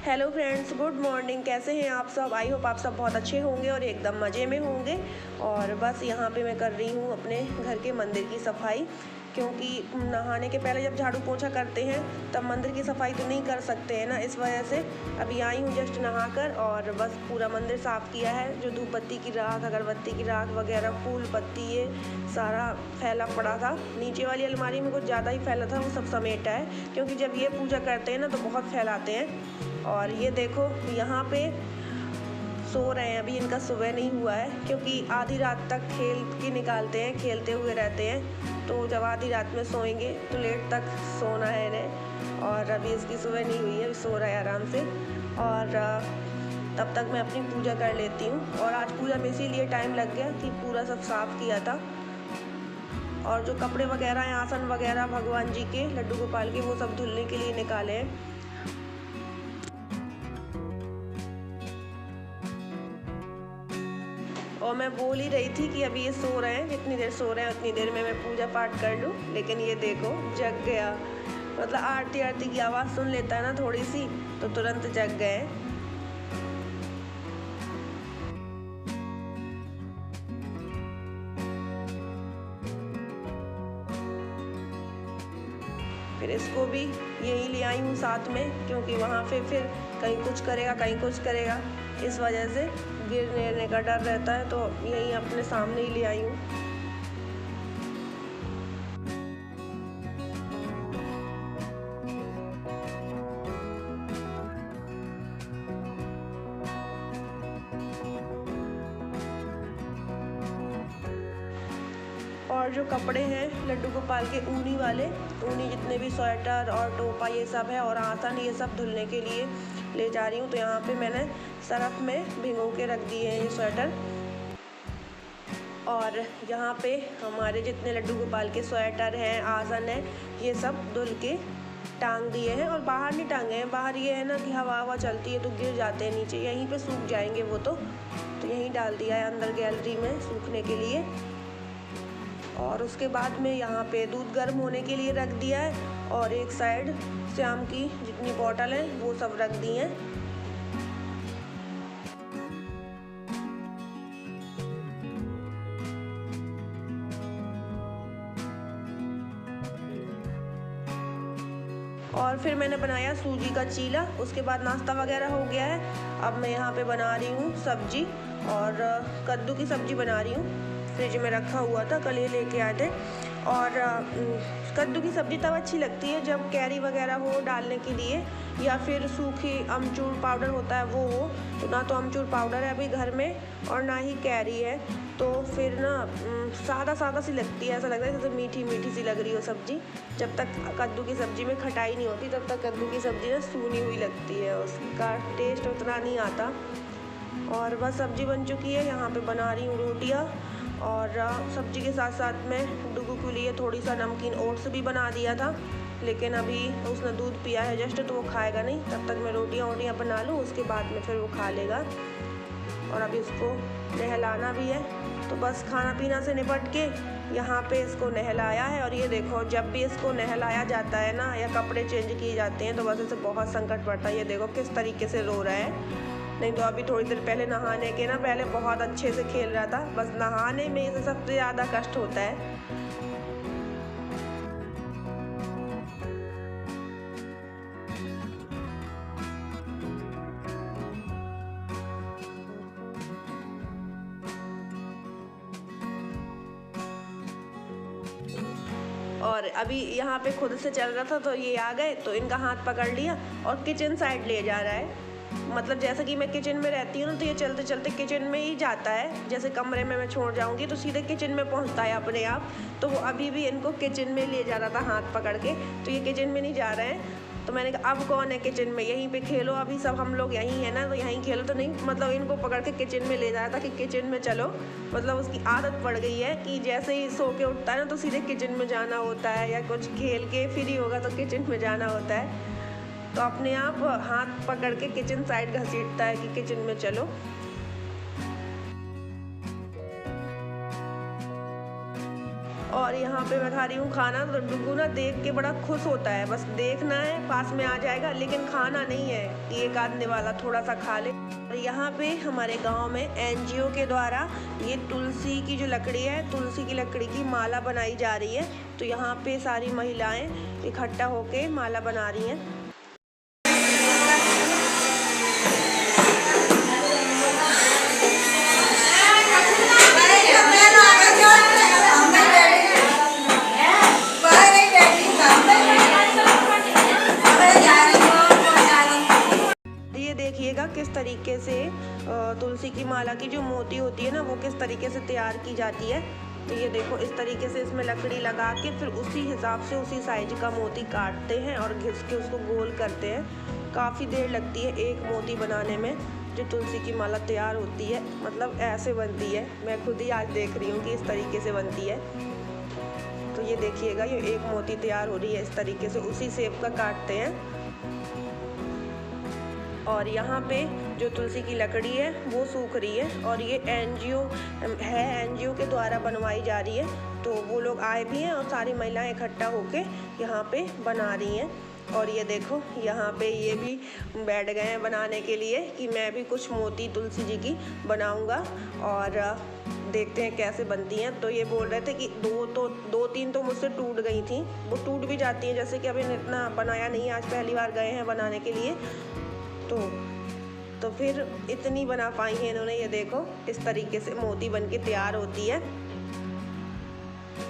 Hello friends, good morning. कैसे हैं आप सब? आई होप आप सब बहुत अच्छे होंगे और एकदम मज़े में होंगे। और बस यहाँ पे मैं कर रही हूँ अपने घर के मंदिर की सफाई, क्योंकि नहाने के पहले जब झाड़ू पोछा करते हैं तब मंदिर की सफाई तो नहीं कर सकते हैं ना, इस वजह से अभी आई हूँ जस्ट नहाकर और बस पूरा मंदिर साफ़ किया है। जो धूप बत्ती की राख, अगरबत्ती की राख वगैरह, फूल पत्ती, ये सारा फैला पड़ा था। नीचे वाली अलमारी में कुछ ज़्यादा ही फैला था, वो सब समेटा है, क्योंकि जब ये पूजा करते हैं ना तो बहुत फैलाते हैं। और ये देखो यहाँ पे सो रहे हैं, अभी इनका सुबह नहीं हुआ है, क्योंकि आधी रात तक खेल के निकालते हैं, खेलते हुए रहते हैं। तो जब आधी रात में सोएंगे तो लेट तक सोना है इन्हें। और अभी इसकी सुबह नहीं हुई है, अभी सो रहा है आराम से। और तब तक मैं अपनी पूजा कर लेती हूँ। और आज पूजा में इसीलिए टाइम लग गया कि पूरा सब साफ़ किया था। और जो कपड़े वगैरह हैं, आसन वगैरह भगवान जी के, लड्डू गोपाल के, वो सब धुलने के लिए निकाले हैं। और मैं बोल ही रही थी कि अभी ये सो रहे हैं, जितनी देर सो रहे हैं उतनी देर में मैं पूजा पाठ कर लूँ, लेकिन ये देखो जग गया। मतलब आरती की आवाज़ सुन लेता है ना थोड़ी सी तो तुरंत जग गए। फिर इसको भी यहीं ले आई हूँ साथ में, क्योंकि वहाँ पे फिर कहीं कुछ करेगा कहीं कुछ करेगा, इस वजह से गिरने का डर रहता है, तो यहीं अपने सामने ही ले आई हूँ। और जो कपड़े हैं लड्डू गोपाल के ऊनी वाले, ऊनी जितने भी स्वेटर और टोपा ये सब है और आसन, ये सब धुलने के लिए ले जा रही हूँ। तो यहाँ पे मैंने सरफ में भिगो के रख दिए हैं ये स्वेटर। और यहाँ पे हमारे जितने लड्डू गोपाल के स्वेटर हैं, आसन है, ये सब धुल के टांग दिए हैं। और बाहर नहीं टांगे हैं, बाहर ये है ना कि हवा चलती है तो गिर जाते हैं नीचे, यहीं पे सूख जाएंगे वो तो यहीं डाल दिया है अंदर गैलरी में सूखने के लिए। और उसके बाद में यहाँ पे दूध गर्म होने के लिए रख दिया है, और एक साइड श्याम की जितनी बॉटल है वो सब रख दी हैं। और फिर मैंने बनाया सूजी का चीला। उसके बाद नाश्ता वगैरह हो गया है। अब मैं यहाँ पे बना रही हूँ सब्जी, और कद्दू की सब्जी बना रही हूँ। फ्रिज में रखा हुआ था, कल ये लेके आए थे। और कद्दू की सब्ज़ी तब अच्छी लगती है जब कैरी वगैरह हो डालने के लिए, या फिर सूखी अमचूर पाउडर होता है वो हो। तो ना तो अमचूर पाउडर है अभी घर में और ना ही कैरी है, तो फिर ना सादा सी लगती है, ऐसा लगता है जैसे मीठी सी लग रही हो सब्ज़ी। जब तक कद्दू की सब्ज़ी में खटाई नहीं होती तब तक कद्दू की सब्ज़ी ना सूनी हुई लगती है, उसका टेस्ट उतना नहीं आता। और बस सब्ज़ी बन चुकी है। यहाँ पे बना रही हूँ रोटियाँ, और सब्ज़ी के साथ साथ में डुगू के लिए थोड़ी सा नमकीन ओट्स भी बना दिया था, लेकिन अभी उसने दूध पिया है जस्ट, तो वो खाएगा नहीं। तब तक मैं रोटियाँ बना लूँ, उसके बाद में फिर वो खा लेगा। और अभी उसको नहलाना भी है, तो बस खाना पीना से निपट के यहाँ पे इसको नहलाया है। और ये देखो, जब भी इसको नहलाया जाता है ना या कपड़े चेंज किए जाते हैं तो बस इसे बहुत संकट पड़ता है। ये देखो किस तरीके से रो रहा है। नहीं तो अभी थोड़ी देर पहले नहाने के ना पहले बहुत अच्छे से खेल रहा था। बस नहाने में इसे सबसे ज़्यादा कष्ट होता है। और अभी यहाँ पे खुद से चल रहा था तो ये आ गए, तो इनका हाथ पकड़ लिया और किचन साइड ले जा रहा है। मतलब जैसे कि मैं किचन में रहती हूँ ना, तो ये चलते चलते किचन में ही जाता है। जैसे कमरे में मैं छोड़ जाऊँगी तो सीधे किचन में पहुँचता है अपने आप। तो वो अभी भी इनको किचन में ले जा रहा था हाथ पकड़ के, तो ये किचन में नहीं जा रहे हैं। तो मैंने कहा अब कौन है किचन में, यहीं पे खेलो, अभी सब हम लोग यहीं है ना, तो यहीं खेलो। तो नहीं, मतलब इनको पकड़ के किचन में ले जा रहा था कि किचन में चलो। मतलब उसकी आदत पड़ गई है कि जैसे ही सो के उठता है ना तो सीधे किचन में जाना होता है, या कुछ खेल के फ्री होगा तो किचन में जाना होता है। तो अपने आप हाथ पकड़ के किचन साइड घसीटता है कि किचन में चलो। और यहाँ पे मैं खा रही हूँ खाना। तो डुगू ना देख के बड़ा खुश होता है, बस देखना है पास में आ जाएगा, लेकिन खाना नहीं है कि एक आधने वाला थोड़ा सा खा ले। और यहाँ पे हमारे गांव में एनजीओ के द्वारा ये तुलसी की जो लकड़ी है, तुलसी की लकड़ी की माला बनाई जा रही है। तो यहाँ पे सारी महिलाएं इकट्ठा होके माला बना रही हैं। देखिएगा किस तरीके से तुलसी की माला की जो मोती होती है ना, वो किस तरीके से तैयार की जाती है। तो ये देखो इस तरीके से इसमें लकड़ी लगा के फिर उसी हिसाब से उसी साइज का मोती काटते हैं और घिस के उसको गोल करते हैं। काफ़ी देर लगती है एक मोती बनाने में। जो तुलसी की माला तैयार होती है मतलब ऐसे बनती है। मैं खुद ही आज देख रही हूँ कि इस तरीके से बनती है। तो ये देखिएगा ये एक मोती तैयार हो रही है इस तरीके से, उसी शेप का काटते हैं। और यहाँ पे जो तुलसी की लकड़ी है वो सूख रही है और ये एनजीओ है, एनजीओ के द्वारा बनवाई जा रही है। तो वो लोग आए भी हैं और सारी महिलाएं इकट्ठा होके यहाँ पे बना रही हैं। और ये देखो यहाँ पे ये भी बैठ गए हैं बनाने के लिए कि मैं भी कुछ मोती तुलसी जी की बनाऊंगा और देखते हैं कैसे बनती हैं। तो ये बोल रहे थे कि दो तीन तो मुझसे टूट गई थी, वो टूट भी जाती हैं, जैसे कि अभी इतना बनाया नहीं, आज पहली बार गए हैं बनाने के लिए। तो फिर इतनी बना पाई है इन्होंने। ये देखो इस तरीके से मोती बन के तैयार होती है।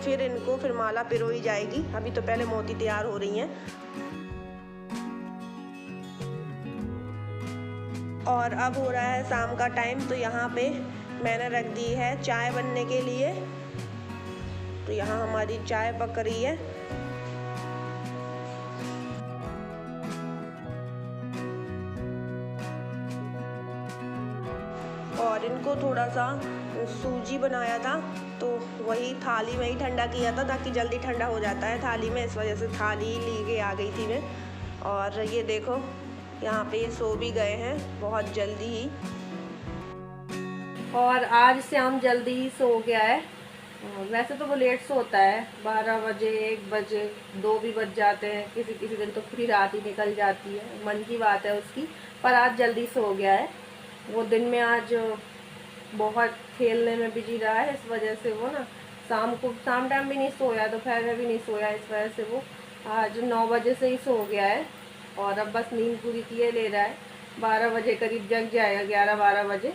फिर इनको फिर माला पिरोई जाएगी। अभी तो पहले मोती तैयार हो रही हैं। और अब हो रहा है शाम का टाइम। तो यहाँ पे मैंने रख दी है चाय बनने के लिए। तो यहाँ हमारी चाय पक रही है। और इनको थोड़ा सा सूजी बनाया था, तो वही थाली में ही ठंडा किया था ताकि जल्दी ठंडा हो जाता है थाली में, इस वजह से थाली ली के आ गई थी मैं। और ये देखो यहाँ पे ये सो भी गए हैं बहुत जल्दी ही। और आज शाम जल्दी ही सो गया है। वैसे तो वो लेट सोता है, 12 बजे 1 बजे 2 भी बज जाते हैं, किसी किसी दिन तो पूरी रात ही निकल जाती है, मन की बात है उसकी। पर आज जल्दी सो गया है। वो दिन में आज बहुत खेलने में बिजी रहा है, इस वजह से वो ना शाम टाइम भी नहीं सोया, दोपहर में भी नहीं सोया, इस वजह से वो आज 9 बजे से ही सो गया है। और अब बस नींद पूरी किए ले रहा है। 12 बजे करीब जग जाएगा, 11-12 बजे।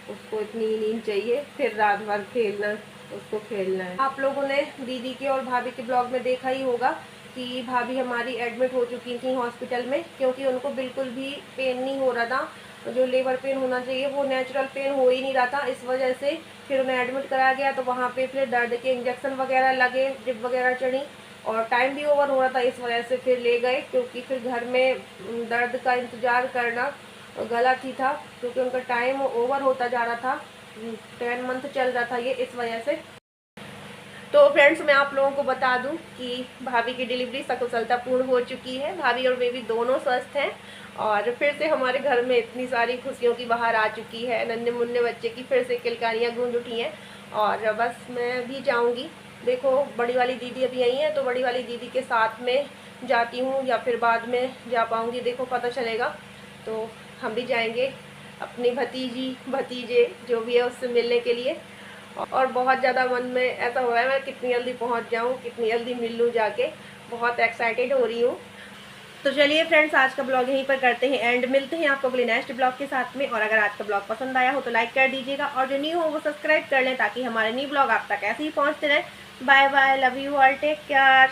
उसको इतनी नींद चाहिए, फिर रात भर खेलना, उसको खेलना है। आप लोगों ने दीदी के और भाभी के ब्लॉग में देखा ही होगा कि भाभी हमारी एडमिट हो चुकी थी हॉस्पिटल में, क्योंकि उनको बिल्कुल भी पेन नहीं हो रहा था। जो लेबर पेन होना चाहिए वो नेचुरल पेन हो ही नहीं रहा था, इस वजह से फिर उन्हें एडमिट कराया गया। तो वहाँ पे फिर दर्द के इंजेक्शन वगैरह लगे, ड्रिप वगैरह चढ़ी और टाइम भी ओवर हो रहा था, इस वजह से फिर ले गए। क्योंकि फिर घर में दर्द का इंतज़ार करना गलत ही था, क्योंकि उनका टाइम ओवर होता जा रहा था, 10 मंथ चल रहा था ये, इस वजह से। तो फ्रेंड्स मैं आप लोगों को बता दूं कि भाभी की डिलीवरी सकुशलतापूर्ण हो चुकी है। भाभी और बेबी दोनों स्वस्थ हैं और फिर से हमारे घर में इतनी सारी खुशियों की बहार आ चुकी है। नन्हे मुन्ने बच्चे की फिर से किलकारियाँ गूंज उठी हैं और बस मैं भी जाऊंगी। देखो बड़ी वाली दीदी अभी आई हैं, तो बड़ी वाली दीदी के साथ में जाती हूँ या फिर बाद में जा पाऊँगी, देखो पता चलेगा। तो हम भी जाएंगे अपनी भतीजी भतीजे जो भी है उससे मिलने के लिए। और बहुत ज़्यादा मन में ऐसा हो रहा है मैं कितनी जल्दी पहुंच जाऊं, कितनी जल्दी मिल लूं जाके, बहुत एक्साइटेड हो रही हूं। तो चलिए फ्रेंड्स आज का ब्लॉग यहीं पर करते हैं एंड, मिलते हैं आपको अगले नेक्स्ट ब्लॉग के साथ में। और अगर आज का ब्लॉग पसंद आया हो तो लाइक कर दीजिएगा और जो न्यू हो वो सब्सक्राइब कर लें ताकि हमारे न्यू ब्लॉग आप तक ऐसे ही पहुँचते रहें। Bye bye, love you all, take care.